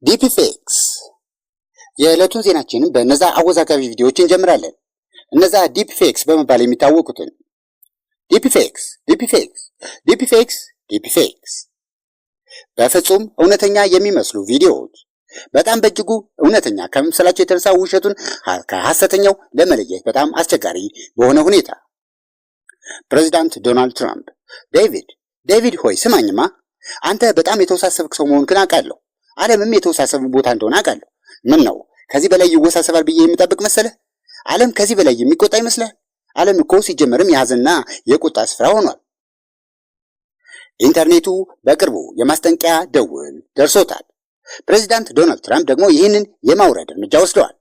ዲፕፌክስ የዕለቱን ዜናችንን በእነዛ አወዛጋቢ ቪዲዮዎች እንጀምራለን። እነዛ ዲፕፌክስ በመባል የሚታወቁትን ዲፕፌክስ በፍጹም እውነተኛ የሚመስሉ ቪዲዮዎች በጣም በእጅጉ እውነተኛ ከመምሰላቸው የተነሳ ውሸቱን ከሐሰተኛው ለመለየት በጣም አስቸጋሪ በሆነ ሁኔታ ፕሬዚዳንት ዶናልድ ትራምፕ ዴቪድ ሆይ ስማኝማ፣ አንተ በጣም የተወሳሰብክ ሰው መሆንክን አውቃለሁ። ዓለምም የተወሳሰብ ቦታ እንደሆነ አውቃለሁ። ምን ነው ከዚህ በላይ ይወሳሰባል ብዬ የምጠብቅ መሰለህ? ዓለም ከዚህ በላይ የሚቆጣ ይመስላል? ዓለም እኮ ሲጀመርም የሐዘንና የቁጣ ስፍራ ሆኗል። ኢንተርኔቱ በቅርቡ የማስጠንቀቂያ ደውል ደርሶታል። ፕሬዚዳንት ዶናልድ ትራምፕ ደግሞ ይህንን የማውረድ እርምጃ ወስደዋል።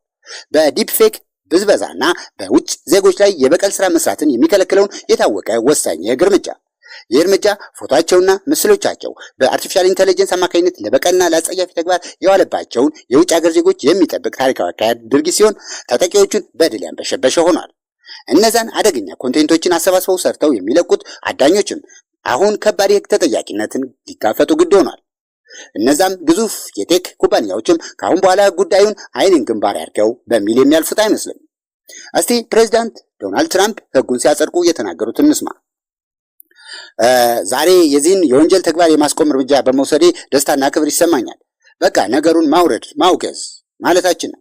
በዲፕፌክ ብዝበዛና በውጭ ዜጎች ላይ የበቀል ስራ መስራትን የሚከለክለውን የታወቀ ወሳኝ የሕግ እርምጃ። ይህ እርምጃ ፎቶአቸውና ምስሎቻቸው በአርቲፊሻል ኢንተለጀንስ አማካኝነት ለበቀልና ለአጸያፊ ተግባር የዋለባቸውን የውጭ ሀገር ዜጎች የሚጠብቅ ታሪካዊ አካሄድ ድርጊት ሲሆን ተጠቂዎቹን በድል ያንበሸበሸ ሆኗል። እነዛን አደገኛ ኮንቴንቶችን አሰባስበው ሰርተው የሚለቁት አዳኞችም አሁን ከባድ የሕግ ተጠያቂነትን ሊጋፈጡ ግድ ሆኗል። እነዛም ግዙፍ የቴክ ኩባንያዎችም ከአሁን በኋላ ጉዳዩን ዓይንን ግንባር ያድርገው በሚል የሚያልፉት አይመስልም። እስቲ ፕሬዚዳንት ዶናልድ ትራምፕ ሕጉን ሲያጸድቁ የተናገሩትን እንስማ። ዛሬ የዚህን የወንጀል ተግባር የማስቆም እርምጃ በመውሰዴ ደስታና ክብር ይሰማኛል። በቃ ነገሩን ማውገዝ ማለታችን ነው።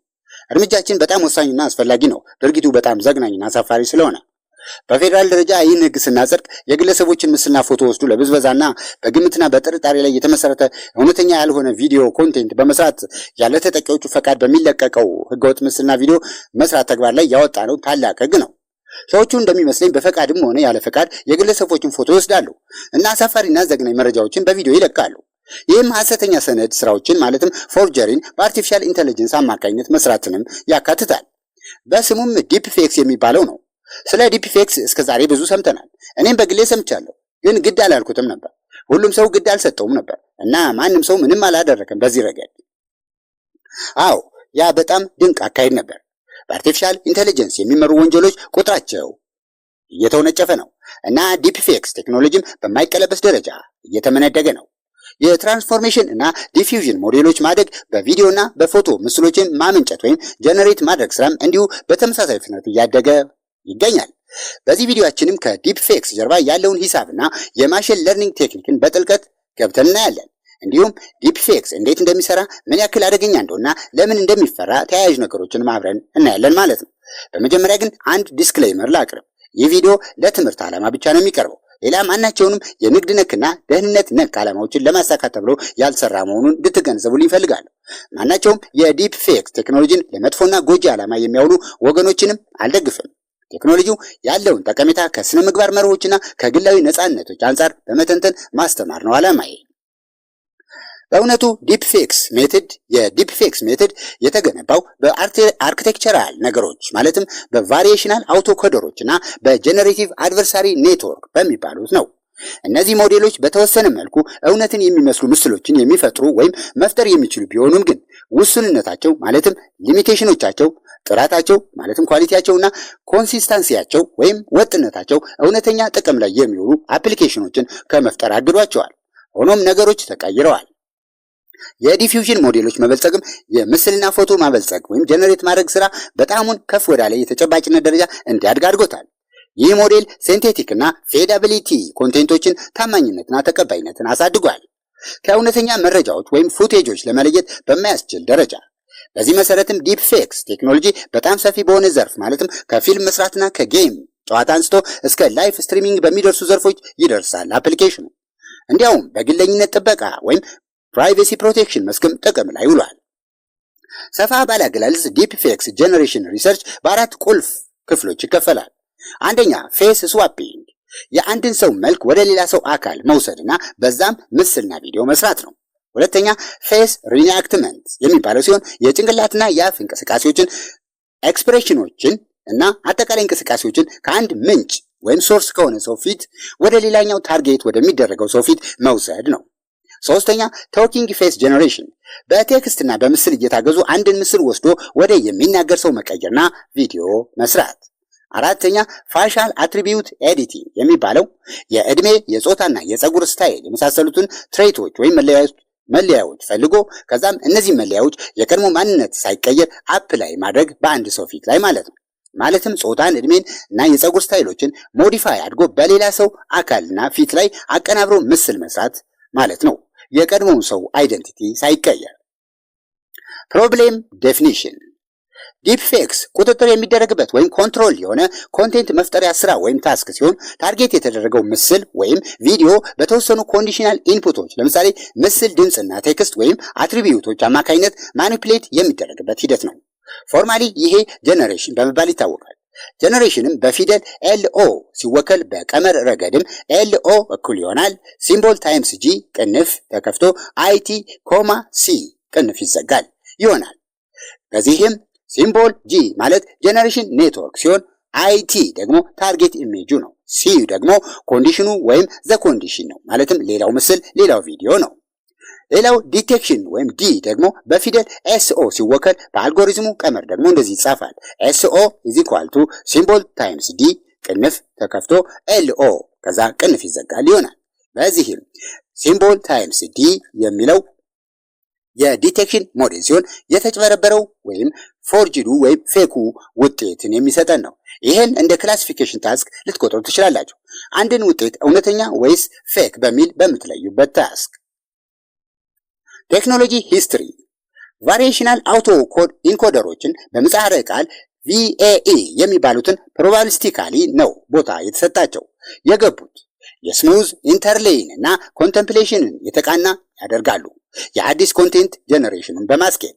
እርምጃችን በጣም ወሳኝና አስፈላጊ ነው። ድርጊቱ በጣም ዘግናኝና አሳፋሪ ስለሆነ በፌዴራል ደረጃ ይህን ሕግ ስናጸድቅ የግለሰቦችን ምስልና ፎቶ ወስዱ ለብዝበዛና በግምትና በጥርጣሬ ላይ የተመሰረተ እውነተኛ ያልሆነ ቪዲዮ ኮንቴንት በመስራት ያለ ተጠቂዎቹ ፈቃድ በሚለቀቀው ሕገወጥ ምስልና ቪዲዮ መስራት ተግባር ላይ ያወጣ ነው ታላቅ ሕግ ነው። ሰዎቹ እንደሚመስለኝ በፈቃድም ሆነ ያለ ፈቃድ የግለሰቦችን ፎቶ ይወስዳሉ እና አሳፋሪና ዘግናኝ መረጃዎችን በቪዲዮ ይለቃሉ። ይህም ሐሰተኛ ሰነድ ስራዎችን ማለትም ፎርጀሪን በአርቲፊሻል ኢንተለጀንስ አማካኝነት መስራትንም ያካትታል። በስሙም ዲፕፌክስ የሚባለው ነው። ስለ ዲፕፌክስ እስከዛሬ ብዙ ሰምተናል። እኔም በግሌ ሰምቻለሁ፣ ግን ግድ አላልኩትም ነበር። ሁሉም ሰው ግድ አልሰጠውም ነበር እና ማንም ሰው ምንም አላደረገም በዚህ ረገድ። አዎ ያ በጣም ድንቅ አካሄድ ነበር። በአርቲፊሻል ኢንተለጀንስ የሚመሩ ወንጀሎች ቁጥራቸው እየተወነጨፈ ነው እና ዲፕፌክስ ቴክኖሎጂም በማይቀለበስ ደረጃ እየተመነደገ ነው። የትራንስፎርሜሽን እና ዲፊውዥን ሞዴሎች ማደግ በቪዲዮና በፎቶ ምስሎችን ማመንጨት ወይም ጀነሬት ማድረግ ስራም እንዲሁ በተመሳሳይ ፍጥነት እያደገ ይገኛል። በዚህ ቪዲዮአችንም ከዲፕፌክስ ጀርባ ያለውን ሂሳብና የማሽን ለርኒንግ ቴክኒክን በጥልቀት ገብተን እናያለን። እንዲሁም ዲፕፌክስ እንዴት እንደሚሰራ፣ ምን ያክል አደገኛ እንደሆነና ለምን እንደሚፈራ ተያያዥ ነገሮችን አብረን እናያለን ማለት ነው። በመጀመሪያ ግን አንድ ዲስክሌመር ላቅርብ። ይህ ቪዲዮ ለትምህርት ዓላማ ብቻ ነው የሚቀርበው። ሌላ ማናቸውንም የንግድ ነክና ደህንነት ነክ ዓላማዎችን ለማሳካት ተብሎ ያልሰራ መሆኑን እንድትገነዘቡልኝ እፈልጋለሁ። ማናቸውም የዲፕፌክስ ቴክኖሎጂን ለመጥፎና ጎጂ ዓላማ የሚያውሉ ወገኖችንም አልደግፍም። ቴክኖሎጂው ያለውን ጠቀሜታ ከስነ ምግባር መርሆችና ከግላዊ ነፃነቶች አንጻር በመተንተን ማስተማር ነው ዓላማዬ። በእውነቱ የዲፕፌክስ ሜቶድ የተገነባው በአርኪቴክቸራል ነገሮች ማለትም በቫሪዬሽናል አውቶኮደሮች እና በጀነሬቲቭ አድቨርሳሪ ኔትወርክ በሚባሉት ነው። እነዚህ ሞዴሎች በተወሰነ መልኩ እውነትን የሚመስሉ ምስሎችን የሚፈጥሩ ወይም መፍጠር የሚችሉ ቢሆኑም ግን ውሱንነታቸው ማለትም ሊሚቴሽኖቻቸው፣ ጥራታቸው ማለትም ኳሊቲያቸውና ኮንሲስታንሲያቸው ወይም ወጥነታቸው እውነተኛ ጥቅም ላይ የሚውሉ አፕሊኬሽኖችን ከመፍጠር አግዷቸዋል። ሆኖም ነገሮች ተቀይረዋል። የዲፊውዥን ሞዴሎች መበልጸግም የምስልና ፎቶ ማበልጸግ ወይም ጀነሬት ማድረግ ስራ በጣሙን ከፍ ወዳለ የተጨባጭነት ደረጃ እንዲያድግ አድርጎታል። ይህ ሞዴል ሴንቴቲክ እና ፌዳቢሊቲ ኮንቴንቶችን ታማኝነትና ተቀባይነትን አሳድጓል፣ ከእውነተኛ መረጃዎች ወይም ፉቴጆች ለመለየት በማያስችል ደረጃ። በዚህ መሰረትም ዲፕፌክስ ቴክኖሎጂ በጣም ሰፊ በሆነ ዘርፍ ማለትም ከፊልም መስራትና ከጌም ጨዋታ አንስቶ እስከ ላይፍ ስትሪሚንግ በሚደርሱ ዘርፎች ይደርሳል አፕሊኬሽኑ። እንዲያውም በግለኝነት ጥበቃ ወይም ፕራይቬሲ ፕሮቴክሽን መስክም ጥቅም ላይ ውሏል። ሰፋ ባለ አገላለጽ ዲፕፌክስ ጄኔሬሽን ሪሰርች በአራት ቁልፍ ክፍሎች ይከፈላል። አንደኛ ፌስ ስዋፒንግ፣ የአንድን ሰው መልክ ወደ ሌላ ሰው አካል መውሰድና በዛም ምስልና ቪዲዮ መስራት ነው። ሁለተኛ ፌስ ሪአክትመንት የሚባለው ሲሆን የጭንቅላትና የአፍ እንቅስቃሴዎችን፣ ኤክስፕሬሽኖችን እና አጠቃላይ እንቅስቃሴዎችን ከአንድ ምንጭ ወይም ሶርስ ከሆነ ሰው ፊት ወደ ሌላኛው ታርጌት ወደሚደረገው ሰው ፊት መውሰድ ነው። ሶስተኛ ቶኪንግ ፌስ ጄኔሬሽን፣ በቴክስትና በምስል እየታገዙ አንድን ምስል ወስዶ ወደ የሚናገር ሰው መቀየርና ቪዲዮ መስራት። አራተኛ ፋሻል አትሪቢዩት ኤዲቲንግ የሚባለው የዕድሜ፣ የጾታና የፀጉር ስታይል የመሳሰሉትን ትሬቶች ወይም መለያዎች ፈልጎ ከዛም እነዚህ መለያዎች የቀድሞ ማንነት ሳይቀየር አፕላይ ማድረግ በአንድ ሰው ፊት ላይ ማለት ነው። ማለትም ጾታን፣ እድሜን እና የፀጉር ስታይሎችን ሞዲፋይ አድርጎ በሌላ ሰው አካልና ፊት ላይ አቀናብሮ ምስል መስራት ማለት ነው፣ የቀድሞውን ሰው አይደንቲቲ ሳይቀየር። ፕሮብሌም ዴፊኒሽን ዲፕ ፌክስ ቁጥጥር የሚደረግበት ወይም ኮንትሮል የሆነ ኮንቴንት መፍጠሪያ ስራ ወይም ታስክ ሲሆን ታርጌት የተደረገው ምስል ወይም ቪዲዮ በተወሰኑ ኮንዲሽናል ኢንፑቶች ለምሳሌ ምስል፣ ድምፅና ቴክስት ወይም አትሪቢዩቶች አማካኝነት ማኒፕሌት የሚደረግበት ሂደት ነው። ፎርማሊ ይሄ ጀነሬሽን በመባል ይታወቃል። ጀነሬሽንም በፊደል ኤልኦ ሲወከል በቀመር ረገድም ኤልኦ እኩል ይሆናል ሲምቦል ታይምስ ጂ ቅንፍ ተከፍቶ አይቲ ኮማ ሲ ቅንፍ ይዘጋል ይሆናል። በዚህም ሲምቦል ጂ ማለት ጀነሬሽን ኔትወርክ ሲሆን አይቲ ደግሞ ታርጌት ኢሜጁ ነው። ሲ ደግሞ ኮንዲሽኑ ወይም ዘ ኮንዲሽን ነው፣ ማለትም ሌላው ምስል ሌላው ቪዲዮ ነው። ሌላው ዲቴክሽን ወይም ዲ ደግሞ በፊደል ኤስኦ ሲወከል በአልጎሪዝሙ ቀመር ደግሞ እንደዚህ ይጻፋል። ኤስኦ ኢዝ ኢኳል ቱ ሲምቦል ታይምስ ዲ ቅንፍ ተከፍቶ ኤልኦ ከዛ ቅንፍ ይዘጋል ይሆናል። በዚህም ሲምቦል ታይምስ ዲ የሚለው የዲቴክሽን ሞዴል ሲሆን የተጭበረበረው ወይም ፎርጅዱ ወይም ፌኩ ውጤትን የሚሰጠን ነው። ይህን እንደ ክላሲፊኬሽን ታስክ ልትቆጥሩ ትችላላችሁ። አንድን ውጤት እውነተኛ ወይስ ፌክ በሚል በምትለዩበት ታስክ። ቴክኖሎጂ ሂስትሪ ቫሪዬሽናል አውቶ ኮድ ኢንኮደሮችን በምህጻረ ቃል VAE የሚባሉትን ፕሮባቢሊስቲካሊ ነው ቦታ የተሰጣቸው የገቡት የስሙዝ ኢንተርሌይን እና ኮንተምፕሌሽንን የተቃና ያደርጋሉ የአዲስ ኮንቴንት ጀነሬሽንን በማስኬድ።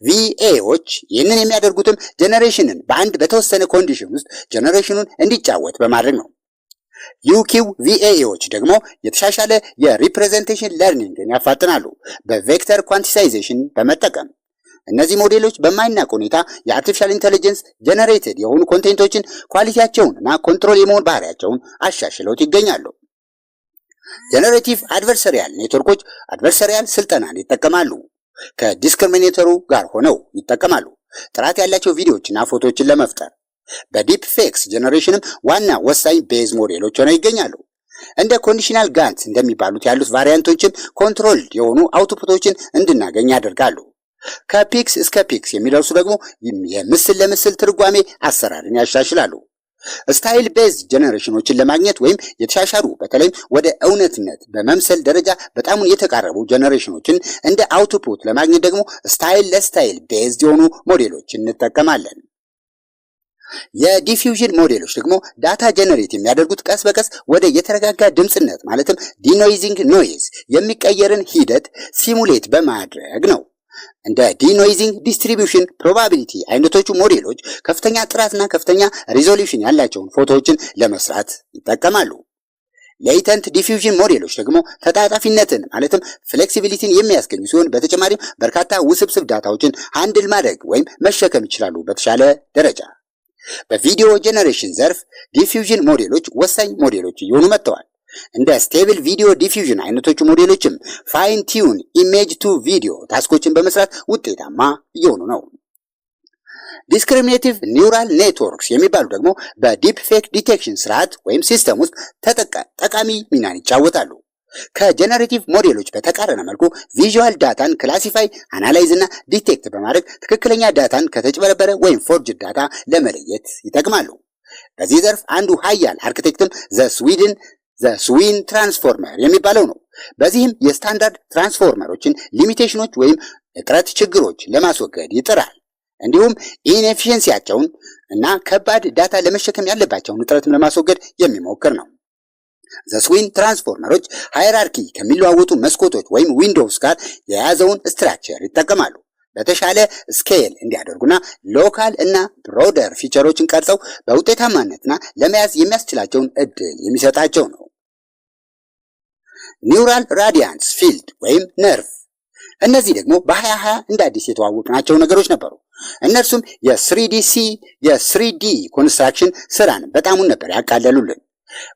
VAዎች ይህንን የሚያደርጉትም ጀነሬሽንን በአንድ በተወሰነ ኮንዲሽን ውስጥ ጀነሬሽኑን እንዲጫወት በማድረግ ነው። UQVAዎች ደግሞ የተሻሻለ የሪፕሬዘንቴሽን ለርኒንግን ያፋጥናሉ በቬክተር ኳንቲሳይዜሽን በመጠቀም። እነዚህ ሞዴሎች በማይናቅ ሁኔታ የአርቲፊሻል ኢንተለጀንስ ጀነሬትድ የሆኑ ኮንቴንቶችን ኳሊቲያቸውን እና ኮንትሮል የመሆን ባህሪያቸውን አሻሽለውት ይገኛሉ። ጀነሬቲቭ አድቨርሰሪያል ኔትወርኮች አድቨርሰሪያል ስልጠናን ይጠቀማሉ። ከዲስክሪሚኔተሩ ጋር ሆነው ይጠቀማሉ ጥራት ያላቸው ቪዲዮዎችና ፎቶዎችን ለመፍጠር። በዲፕ ፌክስ ጀነሬሽንም ዋና ወሳኝ ቤዝ ሞዴሎች ሆነው ይገኛሉ። እንደ ኮንዲሽናል ጋንት እንደሚባሉት ያሉት ቫሪያንቶችን ኮንትሮልድ የሆኑ አውትፑቶችን እንድናገኝ ያደርጋሉ። ከፒክስ እስከ ፒክስ የሚደርሱ ደግሞ የምስል ለምስል ትርጓሜ አሰራርን ያሻሽላሉ። ስታይል ቤዝ ጀነሬሽኖችን ለማግኘት ወይም የተሻሻሉ በተለይም ወደ እውነትነት በመምሰል ደረጃ በጣም የተቃረቡ ጀነሬሽኖችን እንደ አውትፑት ለማግኘት ደግሞ ስታይል ለስታይል ቤዝ የሆኑ ሞዴሎችን እንጠቀማለን። የዲፊውዥን ሞዴሎች ደግሞ ዳታ ጀነሬት የሚያደርጉት ቀስ በቀስ ወደ የተረጋጋ ድምጽነት ማለትም ዲኖይዚንግ ኖይዝ የሚቀየርን ሂደት ሲሙሌት በማድረግ ነው። እንደ ዲኖይዚንግ ዲስትሪቢዩሽን ፕሮባቢሊቲ አይነቶቹ ሞዴሎች ከፍተኛ ጥራትና ከፍተኛ ሪዞሉሽን ያላቸውን ፎቶዎችን ለመስራት ይጠቀማሉ። ሌተንት ዲፊውዥን ሞዴሎች ደግሞ ተጣጣፊነትን ማለትም ፍሌክሲቢሊቲን የሚያስገኙ ሲሆን በተጨማሪም በርካታ ውስብስብ ዳታዎችን ሃንድል ማድረግ ወይም መሸከም ይችላሉ በተሻለ ደረጃ። በቪዲዮ ጄኔሬሽን ዘርፍ ዲፊውዥን ሞዴሎች ወሳኝ ሞዴሎች እየሆኑ መጥተዋል። እንደ ስቴብል ቪዲዮ ዲፊውዥን አይነቶቹ ሞዴሎችም ፋይን ቲዩን ኢሜጅ ቱ ቪዲዮ ታስኮችን በመስራት ውጤታማ እየሆኑ ነው። ዲስክሪሚኔቲቭ ኒውራል ኔትወርክስ የሚባሉ ደግሞ በዲፕ ፌክ ዲቴክሽን ስርዓት ወይም ሲስተም ውስጥ ጠቃሚ ሚናን ይጫወታሉ። ከጀነሬቲቭ ሞዴሎች በተቃረነ መልኩ ቪዥዋል ዳታን ክላሲፋይ፣ አናላይዝ እና ዲቴክት በማድረግ ትክክለኛ ዳታን ከተጭበረበረ ወይም ፎርጅድ ዳታ ለመለየት ይጠቅማሉ። በዚህ ዘርፍ አንዱ ሀያል አርኪቴክትም ዘስዊን ትራንስፎርመር የሚባለው ነው። በዚህም የስታንዳርድ ትራንስፎርመሮችን ሊሚቴሽኖች ወይም እጥረት ችግሮች ለማስወገድ ይጥራል። እንዲሁም ኢንኤፊሽንሲያቸውን እና ከባድ ዳታ ለመሸከም ያለባቸውን እጥረትም ለማስወገድ የሚሞክር ነው። ዘስዊን ትራንስፎርመሮች ሃይራርኪ ከሚለዋወጡ መስኮቶች ወይም ዊንዶውስ ጋር የያዘውን ስትራክቸር ይጠቀማሉ። በተሻለ ስኬል እንዲያደርጉና ሎካል እና ብሮደር ፊቸሮችን ቀርጸው በውጤታማነትና ለመያዝ የሚያስችላቸውን እድል የሚሰጣቸው ነው። ኒውራል ራዲያንስ ፊልድ ወይም ነርቭ፣ እነዚህ ደግሞ በ2020 እንደ አዲስ የተዋወቅናቸው ነገሮች ነበሩ። እነርሱም የስሪዲ ኮንስትራክሽን ስራን በጣሙን ነበር ያቃለሉልን።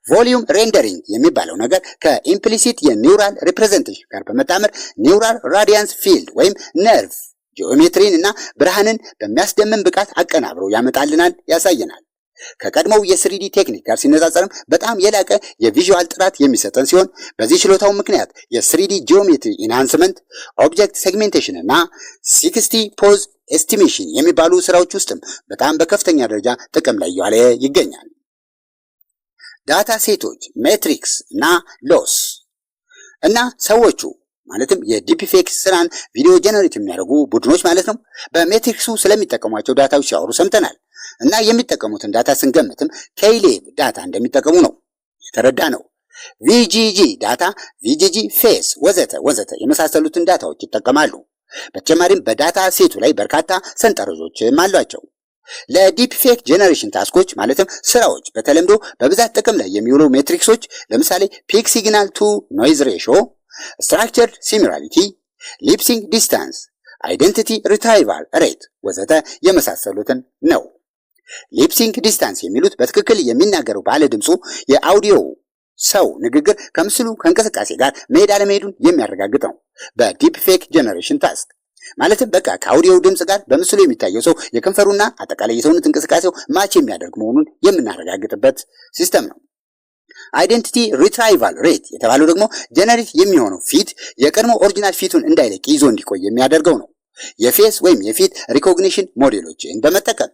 ቮሊዩም ሬንደሪንግ የሚባለው ነገር ከኢምፕሊሲት የኒውራል ሪፕሬዘንቴሽን ጋር በመጣመር ኒውራል ራዲያንስ ፊልድ ወይም ነርቭ ጂኦሜትሪን እና ብርሃንን በሚያስደምም ብቃት አቀናብሮ ያመጣልናል፣ ያሳየናል። ከቀድሞው የስሪዲ ቴክኒክ ጋር ሲነጻጸርም በጣም የላቀ የቪዥዋል ጥራት የሚሰጠን ሲሆን በዚህ ችሎታው ምክንያት የስሪዲ ጂኦሜትሪ ኢንሃንስመንት፣ ኦብጀክት ሴግሜንቴሽን እና 60 ፖዝ ኤስቲሜሽን የሚባሉ ስራዎች ውስጥም በጣም በከፍተኛ ደረጃ ጥቅም ላይ እየዋለ ይገኛል። ዳታ ሴቶች፣ ሜትሪክስ እና ሎስ እና ሰዎቹ ማለትም የዲፕፌክ ስራን ቪዲዮ ጀነሬት የሚያደርጉ ቡድኖች ማለት ነው በሜትሪክሱ ስለሚጠቀሟቸው ዳታዎች ሲያወሩ ሰምተናል። እና የሚጠቀሙትን ዳታ ስንገምትም ኬይሌብ ዳታ እንደሚጠቀሙ ነው የተረዳ ነው። ቪጂጂ ዳታ፣ ቪጂጂ ፌስ ወዘተ ወዘተ የመሳሰሉትን ዳታዎች ይጠቀማሉ። በተጨማሪም በዳታ ሴቱ ላይ በርካታ ሰንጠረዦችም አሏቸው። ለዲፕፌክ ጄኔሬሽን ታስኮች ማለትም ስራዎች በተለምዶ በብዛት ጥቅም ላይ የሚውሉ ሜትሪክሶች ለምሳሌ ፒክ ሲግናል ቱ ኖይዝ ሬሾ፣ ስትራክቸርድ ሲሚላሪቲ፣ ሊፕሲንግ ዲስታንስ፣ አይደንቲቲ ሪትራይቫል ሬት ወዘተ የመሳሰሉትን ነው። ሊፕሲንግ ዲስታንስ የሚሉት በትክክል የሚናገረው ባለ ድምፁ የአውዲዮ ሰው ንግግር ከምስሉ ከእንቅስቃሴ ጋር መሄድ አለመሄዱን የሚያረጋግጥ ነው። በዲፕፌክ ጄኔሬሽን ታስክ ማለትም በቃ ከአውዲዮ ድምፅ ጋር በምስሉ የሚታየው ሰው የከንፈሩና አጠቃላይ የሰውነት እንቅስቃሴው ማች የሚያደርግ መሆኑን የምናረጋግጥበት ሲስተም ነው። አይደንቲቲ ሪትራይቫል ሬት የተባለው ደግሞ ጀነሬት የሚሆነው ፊት የቀድሞ ኦሪጂናል ፊቱን እንዳይለቅ ይዞ እንዲቆይ የሚያደርገው ነው። የፌስ ወይም የፊት ሪኮግኒሽን ሞዴሎችን በመጠቀም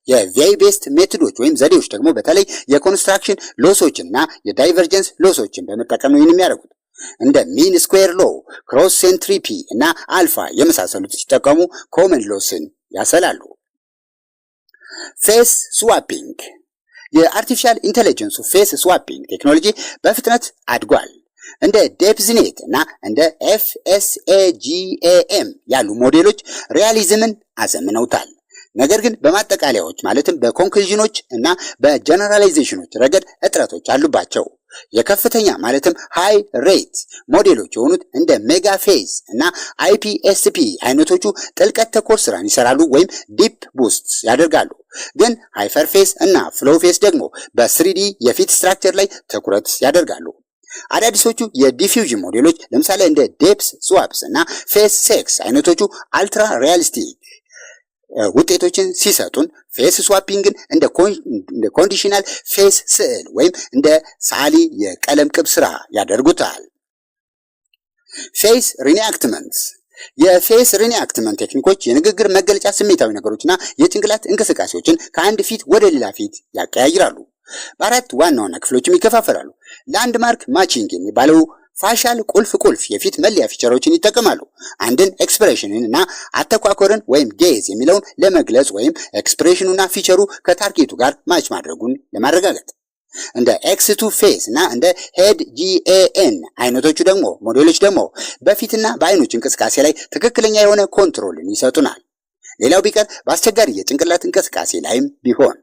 የቪአይ ቤስት ሜቶዶች ወይም ዘዴዎች ደግሞ በተለይ የኮንስትራክሽን ሎሶችና የዳይቨርጀንስ ሎሶችን በመጠቀም ነው የሚያደርጉት። እንደ ሚን ስኩዌር ሎ፣ ክሮስ ሴንትሪፒ እና አልፋ የመሳሰሉት ሲጠቀሙ ኮመን ሎስን ያሰላሉ። ፌስ ስዋፒንግ የአርቲፊሻል ኢንቴሊጀንሱ ፌስ ስዋፒንግ ቴክኖሎጂ በፍጥነት አድጓል። እንደ ዴፕዝኔት እና እንደ ኤፍኤስኤጂኤኤም ያሉ ሞዴሎች ሪያሊዝምን አዘምነውታል። ነገር ግን በማጠቃለያዎች ማለትም በኮንክሉዥኖች እና በጀነራላይዜሽኖች ረገድ እጥረቶች አሉባቸው። የከፍተኛ ማለትም ሃይ ሬት ሞዴሎች የሆኑት እንደ ሜጋ ፌዝ እና አይፒኤስፒ አይነቶቹ ጥልቀት ተኮር ስራን ይሰራሉ ወይም ዲፕ ቡስት ያደርጋሉ። ግን ሃይፐር ፌስ እና ፍሎ ፌስ ደግሞ በስሪዲ የፊት ስትራክቸር ላይ ትኩረት ያደርጋሉ። አዳዲሶቹ የዲፊውዥን ሞዴሎች ለምሳሌ እንደ ዴፕስ ስዋፕስ እና ፌስ ሴክስ አይነቶቹ አልትራ ሪያሊስቲክ ውጤቶችን ሲሰጡን ፌስ ስዋፒንግን እንደ ኮንዲሽናል ፌስ ስዕል ወይም እንደ ሳሊ የቀለም ቅብ ስራ ያደርጉታል። ፌስ ሪኒአክትመንት የፌስ ሪኒአክትመንት ቴክኒኮች የንግግር መገለጫ ስሜታዊ ነገሮችና የጭንቅላት እንቅስቃሴዎችን ከአንድ ፊት ወደ ሌላ ፊት ያቀያይራሉ። በአራት ዋና ዋና ክፍሎችም ይከፋፈላሉ። ላንድማርክ ማቺንግ የሚባለው ፋሻል ቁልፍ የፊት መለያ ፊቸሮችን ይጠቀማሉ። አንድን ኤክስፕሬሽንን እና አተኳኮርን ወይም ጌዝ የሚለውን ለመግለጽ ወይም ኤክስፕሬሽኑና ፊቸሩ ከታርጌቱ ጋር ማች ማድረጉን ለማረጋገጥ። እንደ ኤክስ ቱ ፌስ እና እንደ ሄድ ጂኤኤን አይነቶቹ ደግሞ ሞዴሎች ደግሞ በፊትና በአይኖች እንቅስቃሴ ላይ ትክክለኛ የሆነ ኮንትሮልን ይሰጡናል። ሌላው ቢቀር በአስቸጋሪ የጭንቅላት እንቅስቃሴ ላይም ቢሆን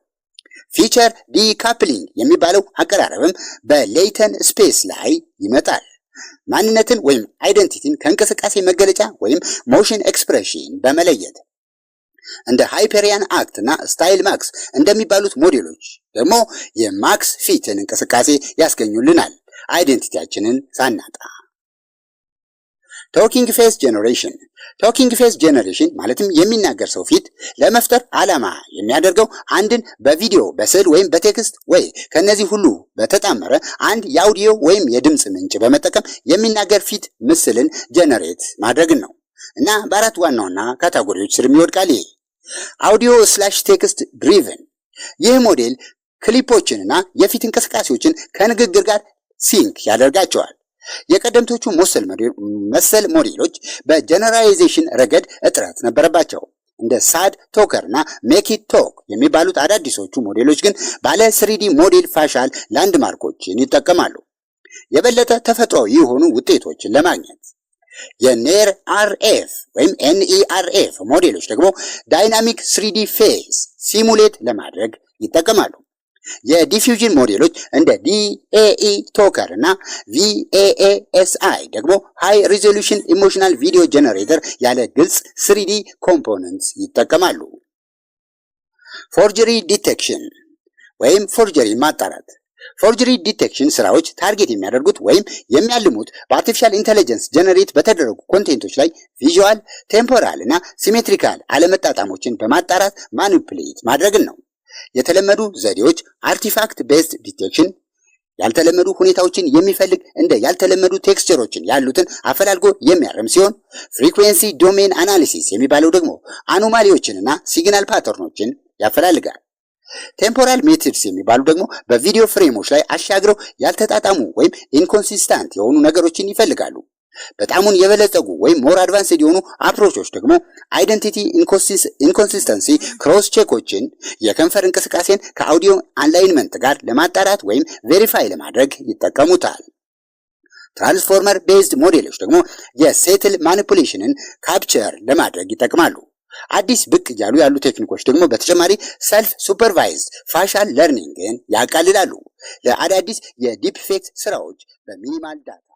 ፊቸር ዲካፕሊንግ የሚባለው አቀራረብም በሌይተን ስፔስ ላይ ይመጣል። ማንነትን ወይም አይደንቲቲን ከእንቅስቃሴ መገለጫ ወይም ሞሽን ኤክስፕሬሽን በመለየት እንደ ሃይፐሪያን አክት እና ስታይል ማክስ እንደሚባሉት ሞዴሎች ደግሞ የማክስ ፊትን እንቅስቃሴ ያስገኙልናል አይደንቲቲያችንን ሳናጣ። ቶኪንግ ፌስ ጄኔሬሽን ቶኪንግ ፌስ ጄኔሬሽን ማለትም የሚናገር ሰው ፊት ለመፍጠር ዓላማ የሚያደርገው አንድን በቪዲዮ በስዕል ወይም በቴክስት ወይ ከነዚህ ሁሉ በተጣመረ አንድ የአውዲዮ ወይም የድምፅ ምንጭ በመጠቀም የሚናገር ፊት ምስልን ጄኔሬት ማድረግን ነው እና በአራት ዋና ዋና ካታጎሪዎች ስር ይወድቃል። ይሄ አውዲዮ ስላሽ ቴክስት ድሪቨን ይህ ሞዴል ክሊፖችንና የፊት እንቅስቃሴዎችን ከንግግር ጋር ሲንክ ያደርጋቸዋል። የቀደምቶቹ መሰል ሞዴሎች በጀነራላይዜሽን ረገድ እጥረት ነበረባቸው። እንደ ሳድ ቶከር እና ሜኪት ቶክ የሚባሉት አዳዲሶቹ ሞዴሎች ግን ባለ ስሪዲ ሞዴል ፋሻል ላንድማርኮችን ይጠቀማሉ የበለጠ ተፈጥሯዊ የሆኑ ውጤቶችን ለማግኘት። የኔር አርኤፍ ወይም ኤንኢአርኤፍ ሞዴሎች ደግሞ ዳይናሚክ ስሪዲ ፌስ ሲሙሌት ለማድረግ ይጠቀማሉ። የዲፊውዥን ሞዴሎች እንደ ዲኤኢ ቶከር እና ቪኤኤኤስአይ ደግሞ ሃይ ሪዞሉሽን ኢሞሽናል ቪዲዮ ጄኔሬተር ያለ ግልጽ ስሪዲ ኮምፖነንትስ ይጠቀማሉ። ፎርጀሪ ዲቴክሽን ወይም ፎርጀሪ ማጣራት ፎርጀሪ ዲቴክሽን ስራዎች ታርጌት የሚያደርጉት ወይም የሚያልሙት በአርቲፊሻል ኢንቴሊጀንስ ጀነሬት በተደረጉ ኮንቴንቶች ላይ ቪዥዋል፣ ቴምፖራል እና ሲሜትሪካል አለመጣጣሞችን በማጣራት ማኒፕሌት ማድረግን ነው። የተለመዱ ዘዴዎች አርቲፋክት ቤዝድ ዲቴክሽን፣ ያልተለመዱ ሁኔታዎችን የሚፈልግ እንደ ያልተለመዱ ቴክስቸሮችን ያሉትን አፈላልጎ የሚያርም ሲሆን ፍሪኩዌንሲ ዶሜን አናሊሲስ የሚባለው ደግሞ አኖማሊዎችንና ሲግናል ፓተርኖችን ያፈላልጋል። ቴምፖራል ሜትድስ የሚባሉ ደግሞ በቪዲዮ ፍሬሞች ላይ አሻግረው ያልተጣጣሙ ወይም ኢንኮንሲስታንት የሆኑ ነገሮችን ይፈልጋሉ። በጣሙን የበለጸጉ ወይም ሞር አድቫንስድ የሆኑ አፕሮቾች ደግሞ አይደንቲቲ ኢንኮንሲስተንሲ ክሮስ ቼኮችን፣ የከንፈር እንቅስቃሴን ከአውዲዮ አላይንመንት ጋር ለማጣራት ወይም ቬሪፋይ ለማድረግ ይጠቀሙታል። ትራንስፎርመር ቤዝድ ሞዴሎች ደግሞ የሴትል ማኒፑሌሽንን ካፕቸር ለማድረግ ይጠቅማሉ። አዲስ ብቅ እያሉ ያሉ ቴክኒኮች ደግሞ በተጨማሪ ሰልፍ ሱፐርቫይዝድ ፋሻል ለርኒንግን ያቃልላሉ። ለአዳዲስ የዲፕ ፌክት ስራዎች በሚኒማል ዳታ